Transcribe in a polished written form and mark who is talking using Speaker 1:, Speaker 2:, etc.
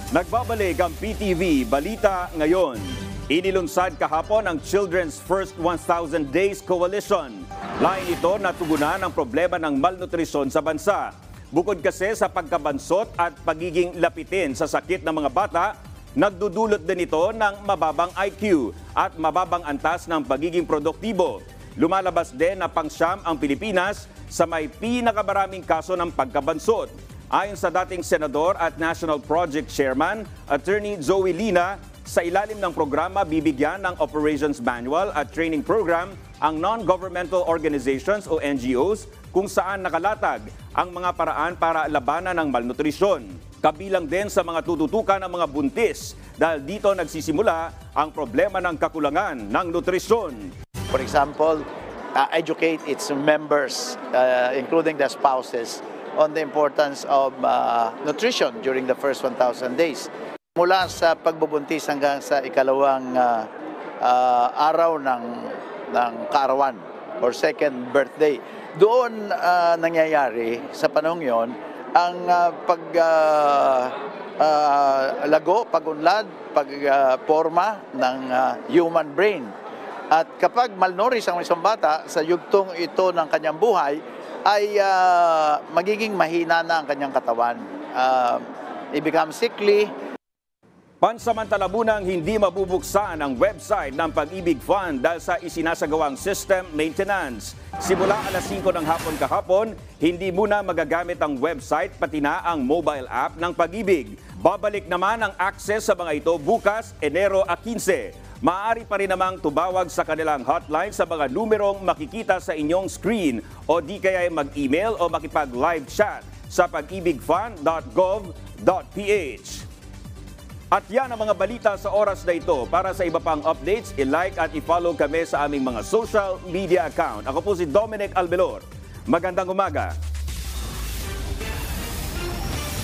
Speaker 1: Nagbabalik ang PTV Balita Ngayon. Inilunsad kahapon ang Children's First 1,000 Days Coalition. Lain ito na tugunan ang problema ng malnutrisyon sa bansa. Bukod kasi sa pagkabansot at pagiging lapitin sa sakit ng mga bata, nagdudulot din ito ng mababang IQ at mababang antas ng pagiging produktibo. Lumalabas din na pangsyam ang Pilipinas sa may pinakamaraming kaso ng pagkabansot. Ayon sa dating senador at National Project Chairman, Attorney Zoe Lina, sa ilalim ng programa bibigyan ng Operations Manual at Training Program ang non-governmental organizations o NGOs kung saan nakalatag ang mga paraan para labanan ng malnutrisyon. Kabilang din sa mga tututukan ng mga buntis dahil dito nagsisimula ang problema ng kakulangan ng nutrisyon.
Speaker 2: For example, educate its members, including the spouses, on the importance of nutrition during the first 1,000 days. Mula sa pagbubuntis hanggang sa ikalawang araw ng kaarawan or second birthday. Doon nangyayari sa panahong yon ang paglago, pagunlad, pagporma ng human brain. At kapag malnourished ang isang bata sa yugtong ito ng kanyang buhay, ay magiging mahina na ang kanyang katawan. I-become sickly.
Speaker 1: Pansamantala munang hindi mabubuksan ang website ng Pag-ibig Fund dahil sa isinasagawang system maintenance. Simula alas 5 ng hapon kahapon, hindi muna magagamit ang website pati na ang mobile app ng Pag-ibig. Babalik naman ang access sa mga ito bukas, Enero 15. Maaari pa rin namang tumawag sa kanilang hotline sa mga numerong makikita sa inyong screen o di kaya mag-email o makipag-live chat sa pag-ibigfund.gov.ph. At yan ang mga balita sa oras na ito. Para sa iba pang updates, i-like at i-follow kami sa aming mga social media account. Ako po si Dominic Albelor. Magandang umaga.